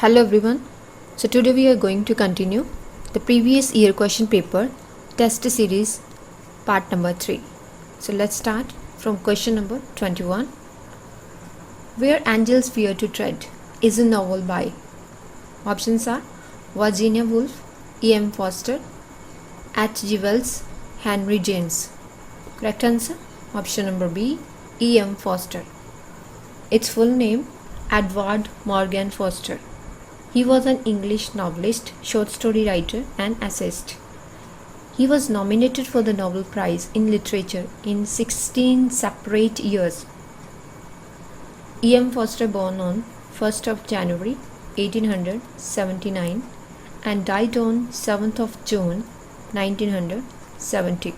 Hello everyone. So today we are going to continue the previous year question paper test series part number 3. So let's start from question number 21. Where Angels Fear to Tread is a novel by. Options are Virginia Woolf, E.M. Forster, H.G. Wells, Henry James. Correct answer option number B, E.M. Forster. Its full name Edward Morgan Foster. He was an English novelist, short story writer, and essayist. He was nominated for the Nobel Prize in Literature in 16 separate years. E.M. Forster born on 1st of January 1879 and died on 7th of June 1970.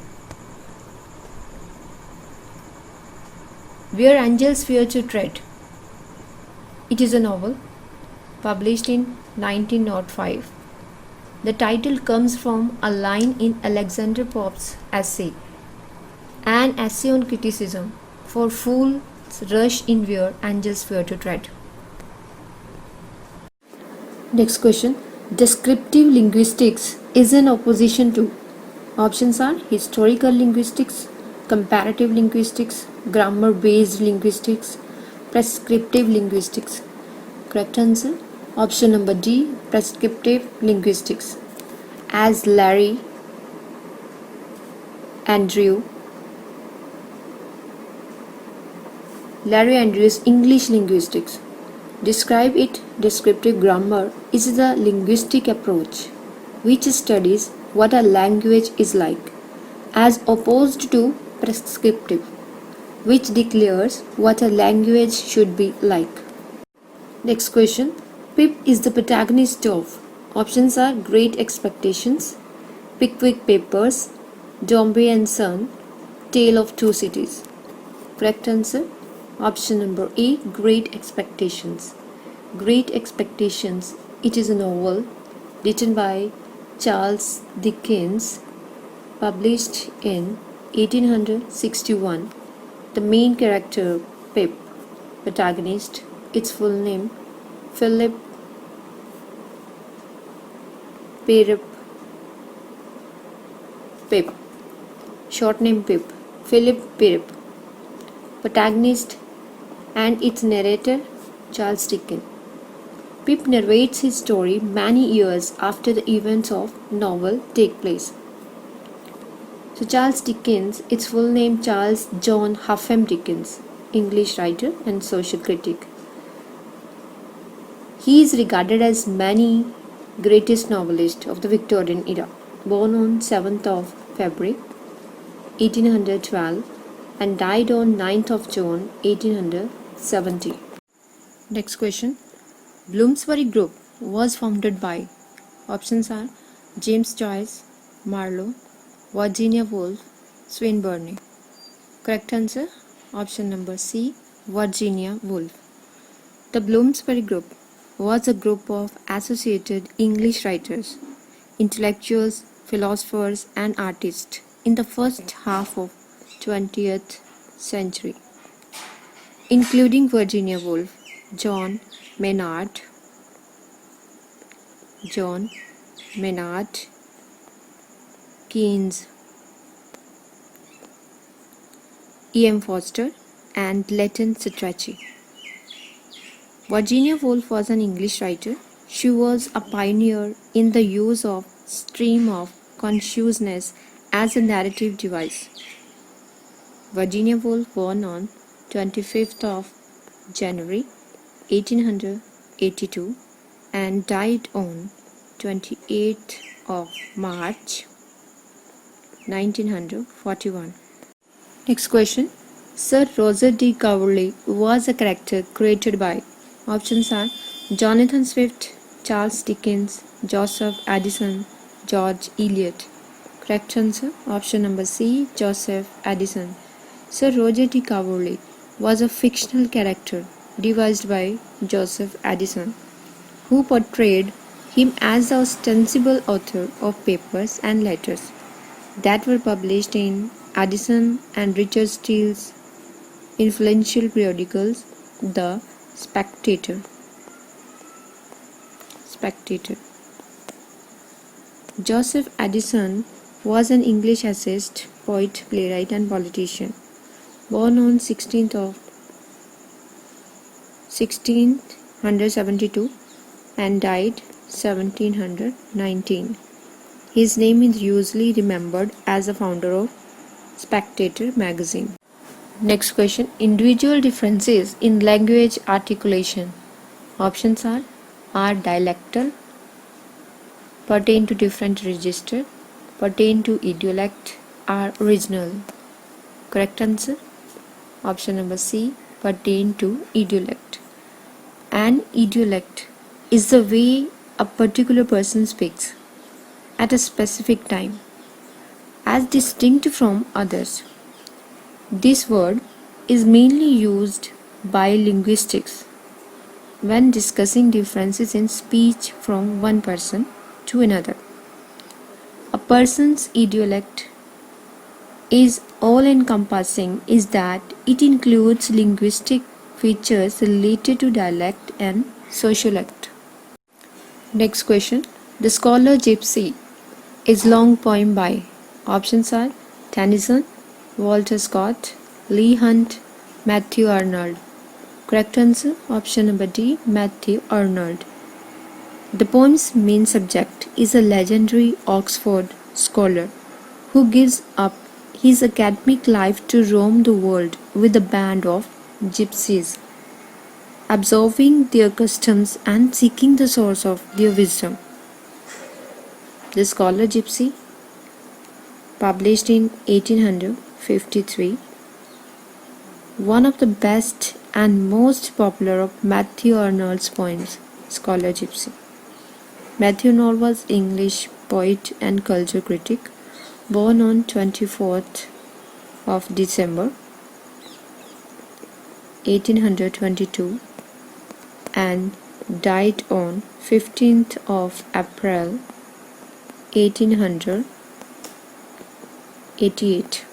Where Angels Fear to Tread. It is a novel published in 1905. The title comes from a line in Alexander Pope's essay, An Essay on Criticism, for fools rush in where angels fear to tread. Next question. Descriptive linguistics is in opposition to. Options are historical linguistics, comparative linguistics, grammar-based linguistics, prescriptive linguistics. Correct answer option number D, prescriptive linguistics. As Larry Andrews English linguistics describe it. Descriptive grammar is the linguistic approach which studies what a language is like, as opposed to prescriptive, which declares what a language should be like. Next question. Pip is the protagonist of. Options are Great Expectations, Pickwick Papers, Dombey and Son, Tale of Two Cities. Correct answer option number A, Great Expectations. Great Expectations, it is a novel written by Charles Dickens, published in 1861. The main character, Pip, protagonist, its full name Philip Pip, short name Pip, Philip Pip, protagonist, and its narrator Charles Dickens. Pip narrates his story many years after the events of novel take place. So Charles Dickens, its full name Charles John Huffam Dickens, English writer and social critic. He is regarded as many greatest novelist of the Victorian era, born on 7th of February 1812 and died on 9th of June 1870. Next question. Bloomsbury Group was founded by. Options are James Joyce, Marlowe, Virginia Woolf, Swinburne. Correct answer option number C, Virginia Woolf. The Bloomsbury Group was a group of associated English writers, intellectuals, philosophers, and artists in the first half of 20th century, including Virginia Woolf, John Maynard, Keynes, E.M. Forster, and Leighton Strachey. Virginia Woolf was an English writer. She was a pioneer in the use of stream of consciousness as a narrative device. Virginia Woolf born on 25th of January 1882 and died on 28th of March 1941. Next question. Sir Roger de Coverley was a character created by. Options are Jonathan Swift, Charles Dickens, Joseph Addison, George Eliot. Correct answer option number C, Joseph Addison. Sir Roger de Coverley was a fictional character devised by Joseph Addison, who portrayed him as the ostensible author of papers and letters that were published in Addison and Richard Steele's influential periodicals, The Spectator. Spectator. Joseph Addison was an English essayist, poet, playwright and politician. Born on 1672 and died 1719. His name is usually remembered as the founder of Spectator magazine. Next question. Individual differences in language articulation. Options are dialectal, pertain to different register, pertain to idiolect, are regional. Correct answer? Option number C, pertain to idiolect. An idiolect is the way a particular person speaks at a specific time, as distinct from others. This word is mainly used by linguistics when discussing differences in speech from one person to another. A person's idiolect is all-encompassing is that it includes linguistic features related to dialect and sociolect. Next question. The Scholar Gypsy is long poem by. Options are Tennyson, Walter Scott, Leigh Hunt, Matthew Arnold. Correct answer, option number D, Matthew Arnold. The poem's main subject is a legendary Oxford scholar who gives up his academic life to roam the world with a band of gypsies, observing their customs and seeking the source of their wisdom. The Scholar Gypsy, published in 1853, one of the best and most popular of Matthew Arnold's poems, Scholar Gypsy. Matthew Arnold was English poet and culture critic, born on 24th of December 1822 and died on 15th of April 1888.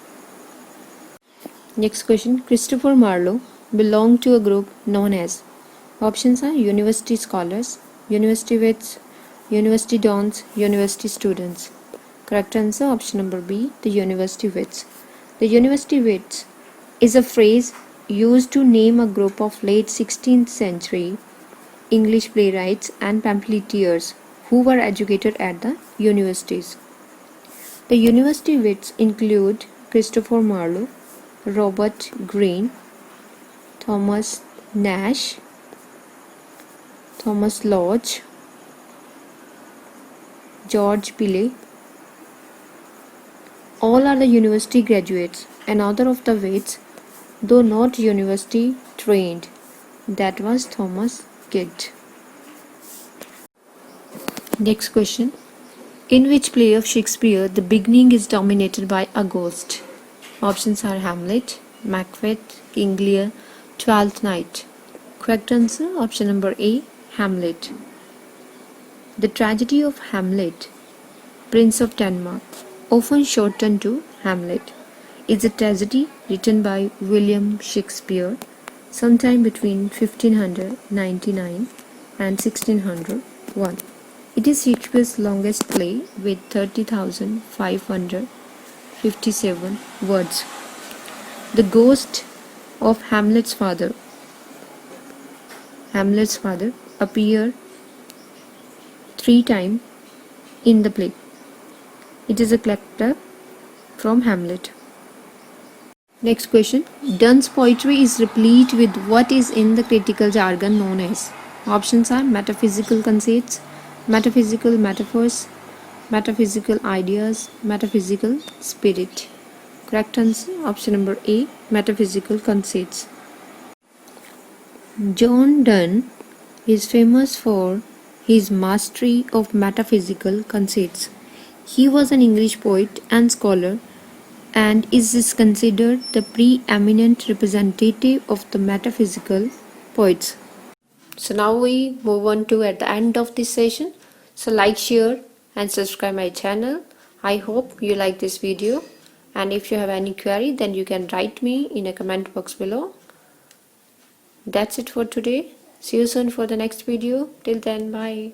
Next question. Christopher Marlowe belonged to a group known as. Options are university scholars, university wits, university dons, university students. Correct answer, option number B, the university wits. The university wits is a phrase used to name a group of late 16th century English playwrights and pamphleteers who were educated at the universities. The university wits include Christopher Marlowe, Robert Greene, Thomas Nash, Thomas Lodge, George Pillay. All are the university graduates. Another of the wits, though not university trained, that was Thomas Gide. Next question. In which play of Shakespeare the beginning is dominated by a ghost? Options are Hamlet, Macbeth, King Lear, Twelfth Night. Correct answer, option number A, Hamlet. The tragedy of Hamlet, Prince of Denmark, often shortened to Hamlet, is a tragedy written by William Shakespeare sometime between 1599 and 1601. It is Shakespeare's longest play with 30,557 words. The ghost of Hamlet's father appears 3 times in the play. It is a character from Hamlet. Next question. Donne's poetry is replete with what is in the critical jargon known as. Options are metaphysical conceits, metaphysical metaphors, metaphysical ideas, metaphysical spirit. Correct answer, option number A, metaphysical conceits. John Donne is famous for his mastery of metaphysical conceits. He was an English poet and scholar and is considered the preeminent representative of the metaphysical poets. So now we move on to at the end of this session. So like, share and subscribe my channel. I hope you like this video, and if you have any query then you can write me in a comment box below. That's it for today. See you soon for the next video. Till then, bye.